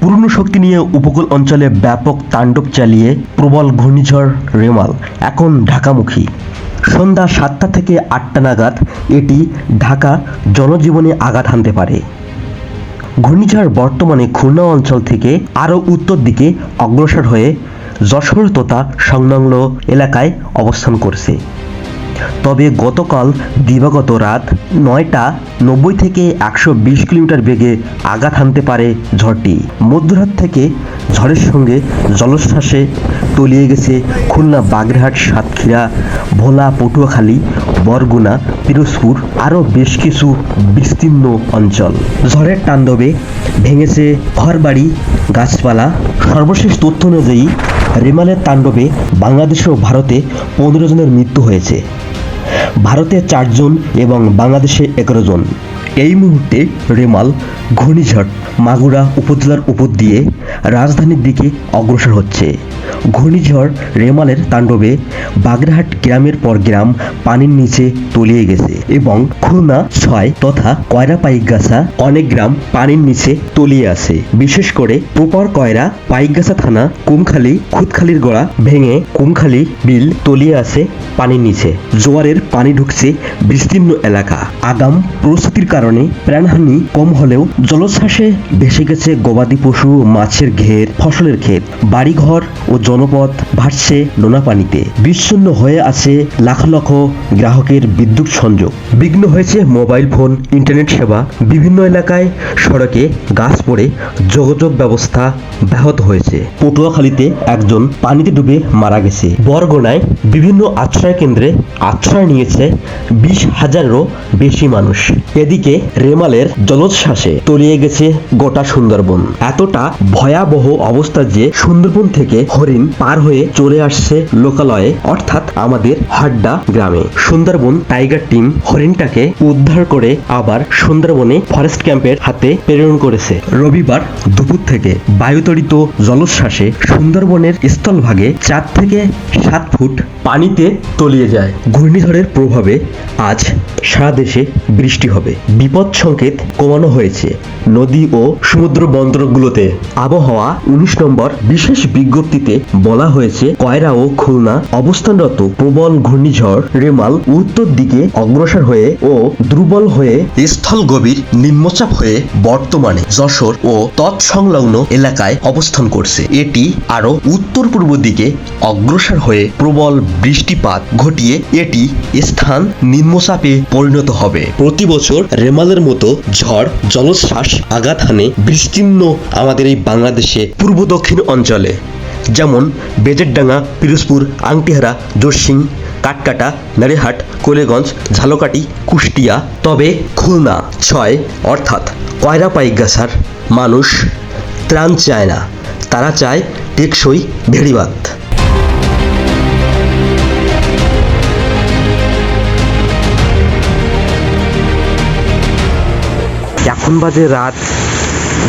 পূর্ণ শক্তি নিয়ে উপকূল অঞ্চলে ব্যাপক তাণ্ডব চালিয়ে প্রবল ঘূর্ণিঝড় রেমাল এখন ঢাকামুখী। সন্ধ্যা 7টা থেকে 8টা নাগাদ এটি ঢাকা জনজীবনে আঘাত হানতে পারে। ঘূর্ণিঝড় বর্তমানে খুলনা অঞ্চল থেকে আরও উত্তর দিকে অগ্রসর হয়ে যশোর তথা সংলগ্ন এলাকায় অবস্থান করছে। তবে গতকাল দিবাগত রাত 9:90 থেকে 120 কিলোমিটার বেগে আঘাত হানতে পারে ঝড়টি। মধ্যরাত থেকে ঝড়ের সঙ্গে জলোচ্ছ্বাসে তলিয়ে গেছে খুলনা, বাগেরহাট, সাতক্ষীরা, ভোলা, পটুয়াখালী, বরগুনা, পিরোজপুর আরও বেশ কিছু বিস্তীর্ণ অঞ্চল। ঝড়ের তাণ্ডবে ভেঙেছে ঘরবাড়ি, গাছপালা। সর্বশেষ তথ্য অনুযায়ী রেমালের তাণ্ডবে বাংলাদেশ ও ভারতে 15 জনের মৃত্যু হয়েছে। ভারতে 4 জন এবং বাংলাদেশে 11 জন। এই মুহূর্তে রেমাল ঘূর্ণিঝড় মাগুরা উপজেলার উপর দিয়ে রাজধানীর দিকে অগ্রসর হচ্ছে। ঘূর্ণিঝড় রেমালের তাণ্ডবে বাগেরহাট গ্রামের পর গ্রাম পানির নিচে তলিয়ে গেছে এবং খুলনা 6 তথা কয়রা পাইকগাছা অনেক গ্রাম পানির নিচে তলিয়ে আছে। বিশেষ করে প্রপার কয়রা পাইকগাছা থানা কুমখালী খুদখালীর গোড়া ভেঙে কুমখালী বিল তলিয়ে আছে পানির নিচে। জোয়ারের পানি ঢুকছে বিস্তীর্ণ এলাকা। আগাম প্রস্তুতির কারণে প্রাণহানি কম হলেও জলোচ্ছ্বাসে ভেসে গেছে গবাদি পশু, মাছের ঘের, ফসলের ক্ষেত, বাড়িঘর ও জনপদ ভাসছে নোনা পানিতে। বিচ্ছিন্ন হয়ে আছে লাখ লাখ গ্রাহকের বিদ্যুৎ সংযোগ। বিঘ্ন হয়েছে মোবাইল ফোন, ইন্টারনেট সেবা। বিভিন্ন এলাকায় সড়কে গাছ পড়ে যোগাযোগ ব্যবস্থা ব্যাহত হয়েছে। পটুয়াখালীতে একজন পানিতে ডুবে মারা গেছে। বরগুনায় বিভিন্ন আশ্রয় কেন্দ্রে আশ্রয় নিয়েছে 20,000-এরও বেশি মানুষ। এদিকে রেমালের জলোচ্ছ্বাসে তলিয়ে গেছে গোটা সুন্দরবন। এতটা ভয়াবহ অবস্থা যে সুন্দরবন থেকে হরিণ পার হয়ে চলে আসছে লোকালয়ে, অর্থাৎ আমাদের হাড্ডা গ্রামে। সুন্দরবন টাইগার টিম হরিণটাকে উদ্ধার করে আবার সুন্দরবনে ফরেস্ট ক্যাম্পের হাতে প্রেরণ করেছে। রবিবার দুপুর থেকে বায়ুতড়িত জলোচ্ছ্বাসে সুন্দরবনের স্থলভাগে 4 থেকে 7 ফুট পানিতে তলিয়ে যায়। ঘূর্ণিঝড়ের প্রভাবে আজ সারা দেশে বৃষ্টি হবে। বিপদ সংকেত কমানো হয়েছে নদী ও সমুদ্র বন্দরগুলোতে। আবহাওয়া 19 নম্বর বিশেষ বিজ্ঞপ্তিতে বলা হয়েছে, কয়রা ও খুলনা অবস্থানরত প্রবল ঘূর্ণিঝড় রেমাল উত্তর দিকে অগ্রসর হয়ে ও দুর্বল হয়ে স্থল গভীর নিম্নচাপ হয়ে বর্তমানে যশোর ও তৎসংলগ্ন এলাকায় অবস্থান করছে। এটি আরো উত্তর পূর্ব দিকে অগ্রসর হয়ে প্রবল বৃষ্টিপাত ঘটিয়ে এটি স্থান নিম্নচাপে পরিণত হবে। প্রতি বছর রেমালের মতো ঝড় জলোচ্ছ্বাস আঘাত হানে বিস্তীর্ণ আমাদের এই বাংলাদেশে পূর্ব দক্ষিণ অঞ্চলে, যেমন বেজেরডাঙ্গা, পিরোজপুর, আংটিহারা, জোরসিং, কাটকাটা, নারিহাট, কোলেগঞ্জ, ঝালকাঠি, কুষ্টিয়া। তবে খুলনা 6 অর্থাৎ কয়রা পাইকগাছার মানুষ ত্রাণ চায় না, তারা চায় টেকসই ভেড়িবাঁধ। এখন বাজে রাত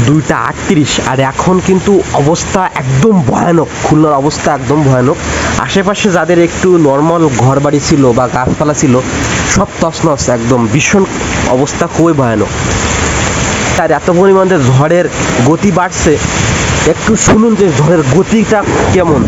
2:38 আর এখন কিন্তু অবস্থা একদম ভয়ানক। খুলনার অবস্থা একদম ভয়ানক। আশেপাশে যাদের একটু নর্মাল ঘর বাড়ি ছিল বা গাছপালা ছিল সব তছনছ, একদম ভীষণ অবস্থা, খুবই ভয়ানক। তার এত পরিমাণে ঝড়ের গতি বাড়ছে, একটু শুনুন যে ঝড়ের গতিটা কেমন।